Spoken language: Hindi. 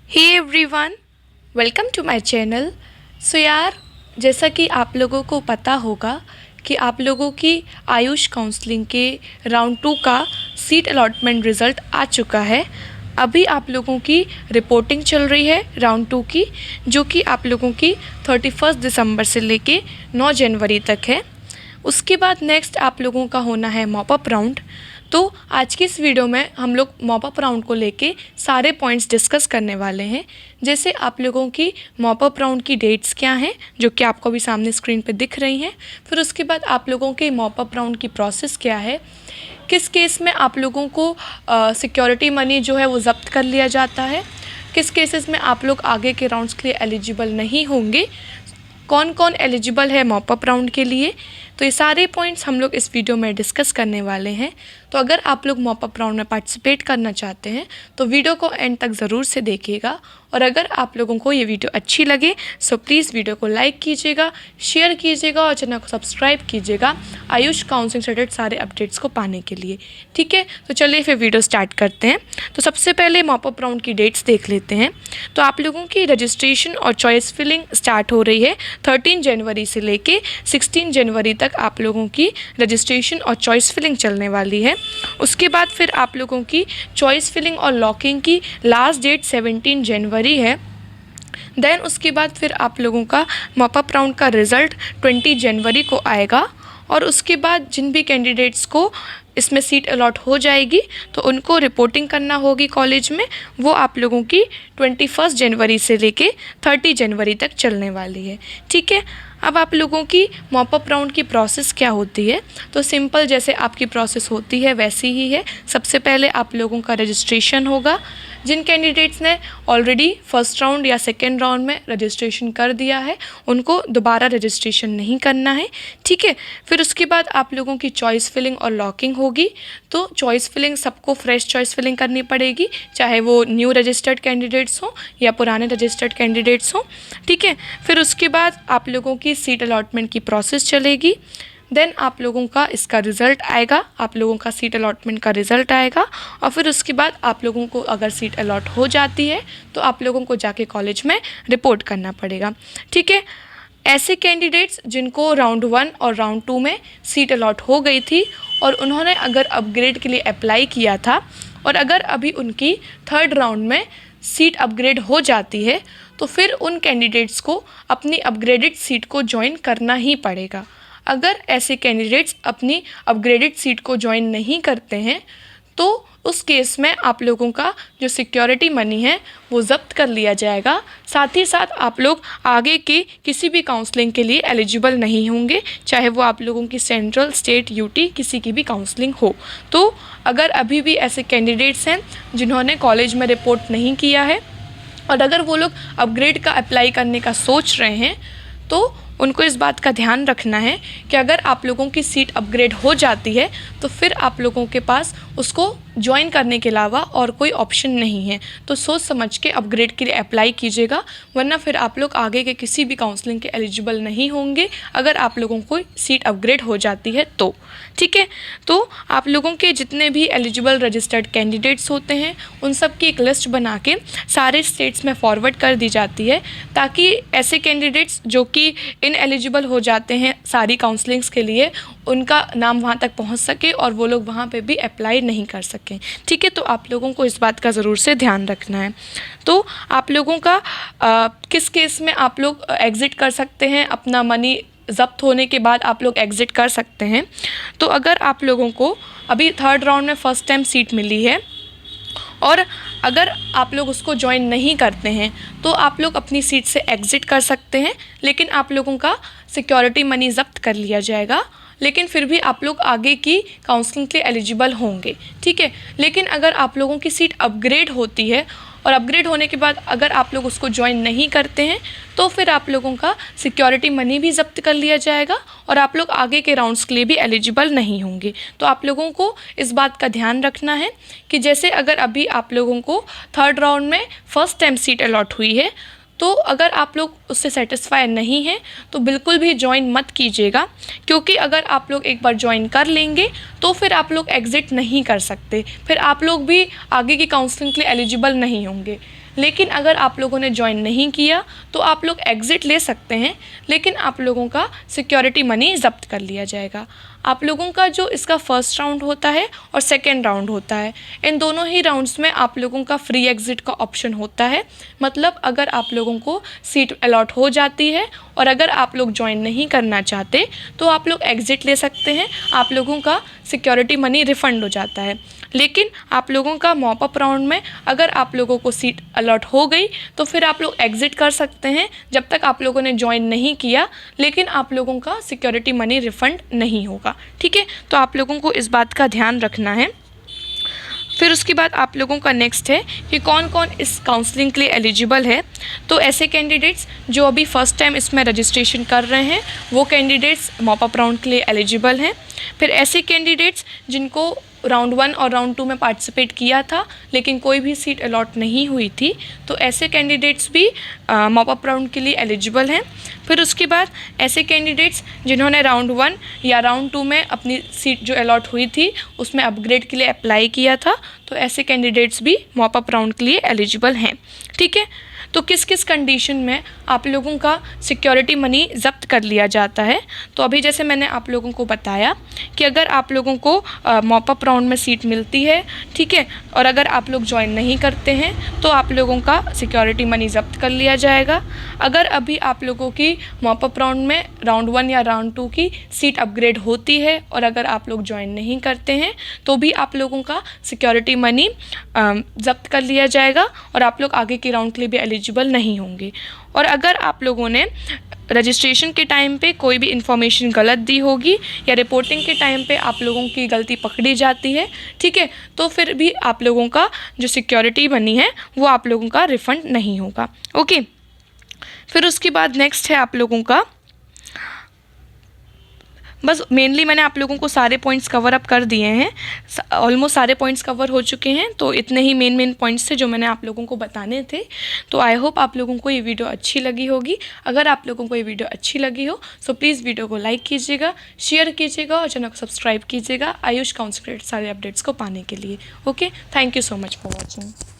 Hey everyone, welcome to my channel. So यार, जैसा कि आप लोगों को पता होगा कि आप लोगों की आयुष काउंसलिंग के राउंड 2 का सीट अलॉटमेंट रिज़ल्ट आ चुका है। अभी आप लोगों की रिपोर्टिंग चल रही है राउंड 2 की, जो कि आप लोगों की 31 दिसंबर से लेके 9 जनवरी तक है। उसके बाद नेक्स्ट आप लोगों का होना है मॉप अप राउंड। तो आज की इस वीडियो में हम लोग मॉप अप राउंड को लेके सारे पॉइंट्स डिस्कस करने वाले हैं। जैसे आप लोगों की मॉप अप राउंड की डेट्स क्या हैं, जो कि आपको भी सामने स्क्रीन पे दिख रही हैं। फिर उसके बाद आप लोगों के मॉप अप राउंड की प्रोसेस क्या है, किस केस में आप लोगों को सिक्योरिटी मनी जो है वो ज़ब्त कर लिया जाता है, किस केसेस में आप लोग आगे के राउंड्स के लिए एलिजिबल नहीं होंगे, कौन कौन एलिजिबल है मॉप अप राउंड के लिए। तो ये सारे पॉइंट्स हम लोग इस वीडियो में डिस्कस करने वाले हैं। तो अगर आप लोग मॉप अप राउंड में पार्टिसिपेट करना चाहते हैं तो वीडियो को एंड तक ज़रूर से देखिएगा। और अगर आप लोगों को ये वीडियो अच्छी लगे सो प्लीज़ वीडियो को लाइक कीजिएगा, शेयर कीजिएगा और चैनल को सब्सक्राइब कीजिएगा आयुष काउंसलिंग से रिलेटेड सारे अपडेट्स को पाने के लिए। ठीक है, तो चलिए फिर वीडियो स्टार्ट करते हैं। तो सबसे पहले मॉप अप राउंड की डेट्स देख लेते हैं। तो आप लोगों की रजिस्ट्रेशन और चॉइस फिलिंग स्टार्ट हो रही है 13 जनवरी से लेके 16 जनवरी तक आप लोगों की रजिस्ट्रेशन और चॉइस फिलिंग चलने वाली है। उसके बाद फिर आप लोगों की चॉइस फिलिंग और लॉकिंग की लास्ट डेट 17 जनवरी है। देन उसके बाद फिर आप लोगों का मॉप अप राउंड का रिज़ल्ट 20 जनवरी को आएगा। और उसके बाद जिन भी कैंडिडेट्स को इसमें सीट अलॉट हो जाएगी तो उनको रिपोर्टिंग करना होगी कॉलेज में, वो आप लोगों की 21 जनवरी से लेके 30 जनवरी तक चलने वाली है। ठीक है, अब आप लोगों की मॉप अप राउंड की प्रोसेस क्या होती है। तो सिंपल जैसे आपकी प्रोसेस होती है वैसी ही है। सबसे पहले आप लोगों का रजिस्ट्रेशन होगा। जिन कैंडिडेट्स ने ऑलरेडी फर्स्ट राउंड या सेकेंड राउंड में रजिस्ट्रेशन कर दिया है उनको दोबारा रजिस्ट्रेशन नहीं करना है। ठीक है, फिर उसके बाद आप लोगों की चॉइस फिलिंग और लॉकिंग होगी। तो चॉइस फिलिंग सबको फ्रेश चॉइस फिलिंग करनी पड़ेगी, चाहे वो न्यू रजिस्टर्ड कैंडिडेट्स हों या पुराने रजिस्टर्ड कैंडिडेट्स हों। ठीक है, फिर उसके बाद आप लोगों की सीट अलॉटमेंट की प्रोसेस चलेगी। देन आप लोगों का इसका रिज़ल्ट आएगा, आप लोगों का सीट अलॉटमेंट का रिज़ल्ट आएगा। और फिर उसके बाद आप लोगों को अगर सीट अलॉट हो जाती है तो आप लोगों को जाके कॉलेज में रिपोर्ट करना पड़ेगा। ठीक है, ऐसे कैंडिडेट्स जिनको राउंड 1 और राउंड 2 में सीट अलॉट हो गई थी और उन्होंने अगर अपग्रेड के लिए अप्लाई किया था और अगर अभी उनकी थर्ड राउंड में सीट अपग्रेड हो जाती है तो फिर उन कैंडिडेट्स को अपनी अपग्रेडेड सीट को ज्वाइन करना ही पड़ेगा। अगर ऐसे कैंडिडेट्स अपनी अपग्रेडेड सीट को ज्वाइन नहीं करते हैं तो उस केस में आप लोगों का जो सिक्योरिटी मनी है वो ज़ब्त कर लिया जाएगा। साथ ही साथ आप लोग आगे के किसी भी काउंसलिंग के लिए एलिजिबल नहीं होंगे, चाहे वो आप लोगों की सेंट्रल, स्टेट, यूटी किसी की भी काउंसलिंग हो। तो अगर अभी भी ऐसे कैंडिडेट्स हैं जिन्होंने कॉलेज में रिपोर्ट नहीं किया है और अगर वो लोग अपग्रेड का अप्लाई करने का सोच रहे हैं तो उनको इस बात का ध्यान रखना है कि अगर आप लोगों की सीट अपग्रेड हो जाती है तो फिर आप लोगों के पास उसको ज्वाइन करने के अलावा और कोई ऑप्शन नहीं है। तो सोच समझ के अपग्रेड के लिए अप्लाई कीजिएगा, वरना फिर आप लोग आगे के किसी भी काउंसलिंग के एलिजिबल नहीं होंगे अगर आप लोगों को सीट अपग्रेड हो जाती है तो। ठीक है, तो आप लोगों के जितने भी एलिजिबल रजिस्टर्ड कैंडिडेट्स होते हैं उन सब की एक लिस्ट बना के सारे स्टेट्स में फॉरवर्ड कर दी जाती है, ताकि ऐसे कैंडिडेट्स जो कि इनएलिजिबल हो जाते हैं सारी काउंसलिंग्स के लिए उनका नाम वहाँ तक पहुँच सके और वो लोग वहाँ पे भी अप्लाई नहीं कर सकें। ठीक है, तो आप लोगों को इस बात का ज़रूर से ध्यान रखना है। तो आप लोगों का किस केस में आप लोग एग्ज़िट कर सकते हैं, अपना मनी ज़ब्त होने के बाद आप लोग एग्ज़िट कर सकते हैं। तो अगर आप लोगों को अभी थर्ड राउंड में फ़र्स्ट टाइम सीट मिली है और अगर आप लोग उसको ज्वाइन नहीं करते हैं तो आप लोग अपनी सीट से एग्ज़िट कर सकते हैं, लेकिन आप लोगों का सिक्योरिटी मनी ज़ब्त कर लिया जाएगा, लेकिन फिर भी आप लोग आगे की काउंसलिंग के लिए एलिजिबल होंगे। ठीक है, लेकिन अगर आप लोगों की सीट अपग्रेड होती है और अपग्रेड होने के बाद अगर आप लोग उसको ज्वाइन नहीं करते हैं तो फिर आप लोगों का सिक्योरिटी मनी भी ज़ब्त कर लिया जाएगा और आप लोग आगे के राउंड्स के लिए भी एलिजिबल नहीं होंगे। तो आप लोगों को इस बात का ध्यान रखना है कि जैसे अगर अभी आप लोगों को थर्ड राउंड में फ़र्स्ट टाइम सीट अलॉट हुई है तो अगर आप लोग उससे सेटिस्फाई नहीं हैं तो बिल्कुल भी ज्वाइन मत कीजिएगा, क्योंकि अगर आप लोग एक बार ज्वाइन कर लेंगे तो फिर आप लोग एग्ज़िट नहीं कर सकते, फिर आप लोग भी आगे की काउंसलिंग के लिए एलिजिबल नहीं होंगे। लेकिन अगर आप लोगों ने ज्वाइन नहीं किया तो आप लोग एग्ज़िट ले सकते हैं, लेकिन आप लोगों का सिक्योरिटी मनी ज़ब्त कर लिया जाएगा। आप लोगों का जो इसका फर्स्ट राउंड होता है और सेकेंड राउंड होता है, इन दोनों ही राउंड्स में आप लोगों का फ्री एग्ज़िट का ऑप्शन होता है। मतलब अगर आप लोगों को सीट अलॉट हो जाती है और अगर आप लोग ज्वाइन नहीं करना चाहते तो आप लोग एग्ज़िट ले सकते हैं, आप लोगों का सिक्योरिटी मनी रिफ़ंड हो जाता है। लेकिन आप लोगों का मॉप अप राउंड में अगर आप लोगों को सीट अलॉट हो गई तो फिर आप लोग एग्ज़िट कर सकते हैं जब तक आप लोगों ने ज्वाइन नहीं किया, लेकिन आप लोगों का सिक्योरिटी मनी रिफ़ंड नहीं होगा। ठीक है, तो आप लोगों को इस बात का ध्यान रखना है। फिर उसके बाद आप लोगों का नेक्स्ट है कि कौन कौन इस काउंसलिंग के लिए एलिजिबल है। तो ऐसे कैंडिडेट्स जो अभी फ़र्स्ट टाइम इसमें रजिस्ट्रेशन कर रहे हैं वो कैंडिडेट्स मॉप अप राउंड के लिए एलिजिबल हैं। फिर ऐसे कैंडिडेट्स जिनको राउंड 1 और राउंड 2 में पार्टिसिपेट किया था लेकिन कोई भी सीट अलॉट नहीं हुई थी, तो ऐसे कैंडिडेट्स भी मॉप अप राउंड के लिए एलिजिबल हैं। फिर उसके बाद ऐसे कैंडिडेट्स जिन्होंने राउंड 1 या राउंड 2 में अपनी सीट जो अलॉट हुई थी उसमें अपग्रेड के लिए अप्लाई किया था, तो ऐसे कैंडिडेट्स भी मॉप अप राउंड के लिए एलिजिबल हैं। ठीक है, तो किस किस कंडीशन में आप लोगों का सिक्योरिटी मनी ज़ब्त कर लिया जाता है। तो अभी जैसे मैंने आप लोगों को बताया कि अगर आप लोगों को मॉप अप राउंड में सीट मिलती है, ठीक है, और अगर आप लोग ज्वाइन नहीं करते हैं तो आप लोगों का सिक्योरिटी मनी ज़ब्त कर लिया जाएगा। अगर अभी आप लोगों की मॉप अप राउंड में राउंड 1 या राउंड 2 की सीट अपग्रेड होती है और अगर आप लोग ज्वाइन नहीं करते हैं तो भी आप लोगों का सिक्योरिटी मनी ज़ब्त कर लिया जाएगा और आप लोग आगे के राउंड के लिए भी एलिजिबल नहीं होंगे। और अगर आप लोगों ने रजिस्ट्रेशन के टाइम पे कोई भी इन्फॉर्मेशन गलत दी होगी या रिपोर्टिंग के टाइम पे आप लोगों की गलती पकड़ी जाती है, ठीक है, तो फिर भी आप लोगों का जो सिक्योरिटी मनी है वो आप लोगों का रिफ़ंड नहीं होगा। ओके, फिर उसके बाद नेक्स्ट है आप लोगों का, बस मेनली मैंने आप लोगों को सारे पॉइंट्स कवर अप कर दिए हैं, ऑलमोस्ट सारे पॉइंट्स कवर हो चुके हैं। तो इतने ही मेन पॉइंट्स थे जो मैंने आप लोगों को बताने थे। तो आई होप आप लोगों को ये वीडियो अच्छी लगी होगी। अगर आप लोगों को ये वीडियो अच्छी लगी हो सो प्लीज़ वीडियो को लाइक कीजिएगा, शेयर कीजिएगा और चैनल को सब्सक्राइब कीजिएगा आयुष काउंसलिंग सारे अपडेट्स को पाने के लिए। Okay, thank you so much for watching.